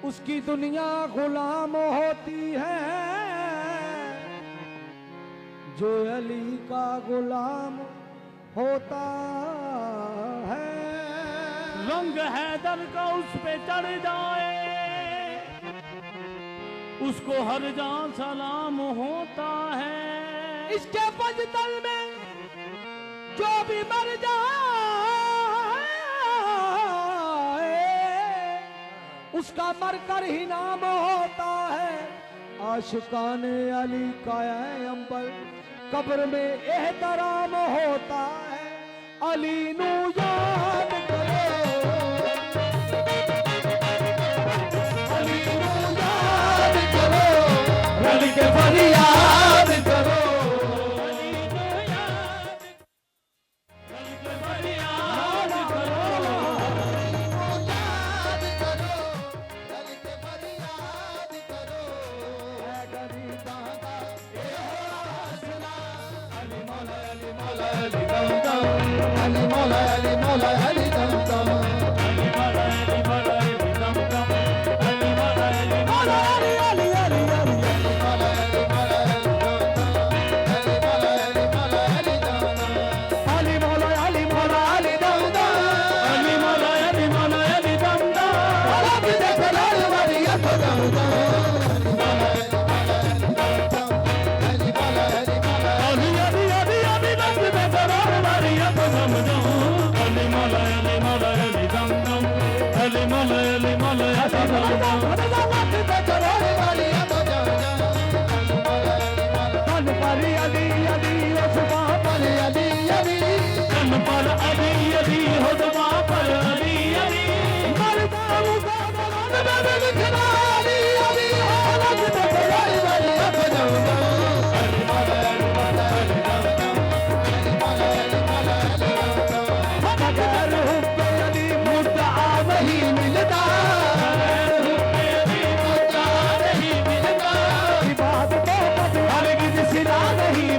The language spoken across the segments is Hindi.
उसकी दुनिया गुलाम होती है, जो अली का गुलाम होता है। रंग हैदर का उस पे चढ़ जाए, उसको हर जान सलाम होता है। इसके पंजतल में जो भी मर जाए, उसका मरकर ही नाम होता है। आशिकाने अली का है अंबर, कब्र में एहतराम होता है। अली नू याद करो, अली नू याद करो, रल के फरियाद करो। नहीं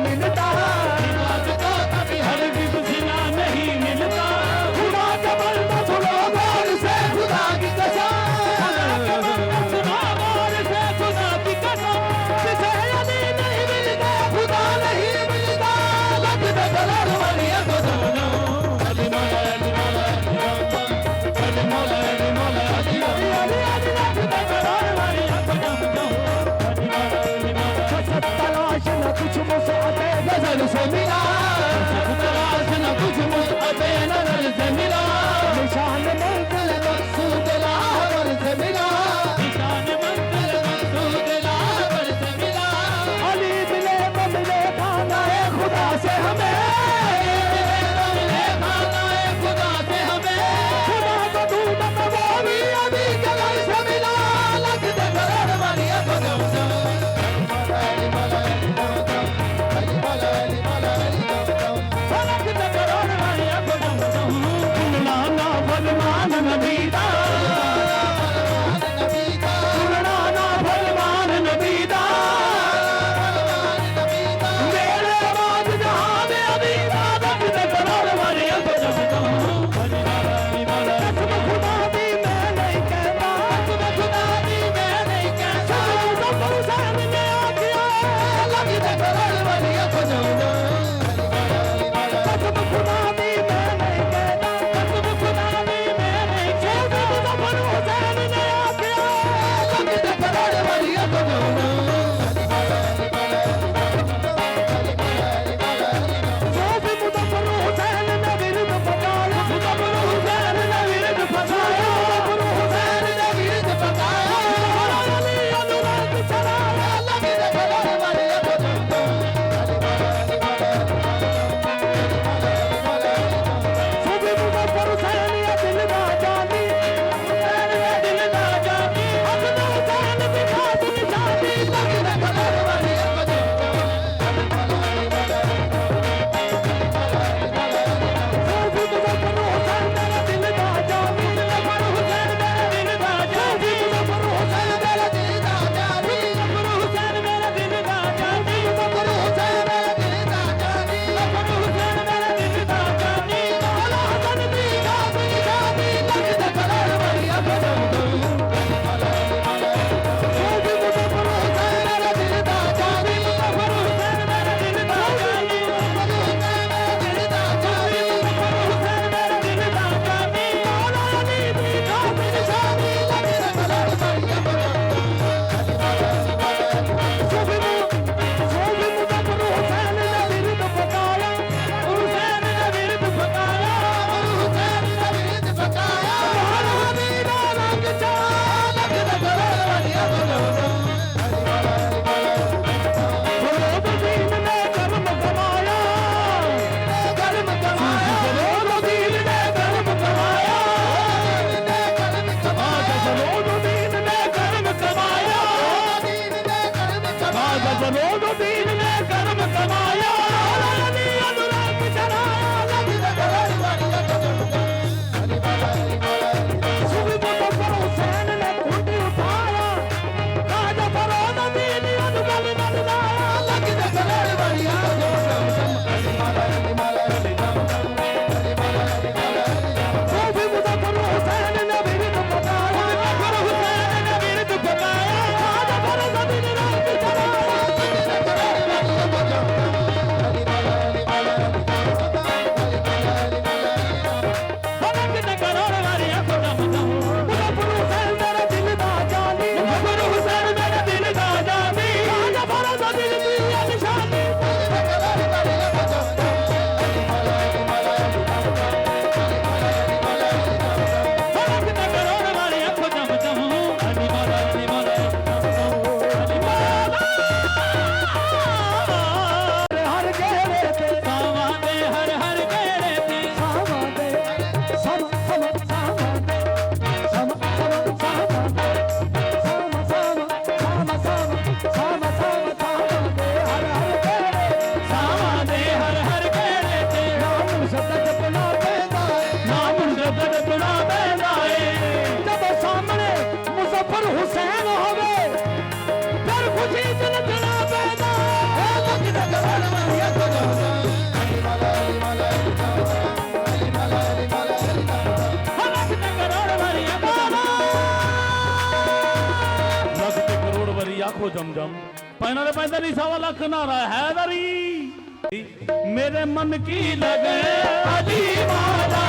जलालुद्दीन ने कर्म कमाया अली अनुराग चलाया लगन करोड़ वारिया जम जम सुबह मुजफ्फर हुसैन ने खूंटी उठाया राजा फरोज दीन अनुगल न लाया लगन करोड़ वारिया जम जम अली माला जम जम अली माला सुबह मुजफ्फर हुसैन ने विरद पकाया मुजफ्फर हुसैन ने विरद पकाया राजा फरोज दीन राग चलाया लगन करोड़ वारिया जम जम मुजफ्फर हुसैन मेरा दिल दा जानी मुजफ्फर हुसैन मेरा दिल दा जानी राजा फरोज दीन दी निशानी लगन करोड़ वारिया जम जम अली माला अली माला अली माला हर गेरे ते सावा दे हर हर गेरे ते सावा दे सम सम सावा दे सम सम सावा दे सम सम सामा सामा सामा सामा दे हर हर तेरे सावा दे हर हर गेरे ते नाम सतत पुना पैदा नाम जगत तुना बैदाए जब सामने मुजफ्फर हुसैन होवे फिर खुशी दिल जना पैदा है लगन करोड़ वारिया जम जम अली माला अली माला अली माला अली माला लगन करोड़ वारिया बाला लगन करोड़ वारिया खो जम जम पैना रे पैदा नहीं सवा लाख नारा हैदरी मेरे मन की लगे अली माला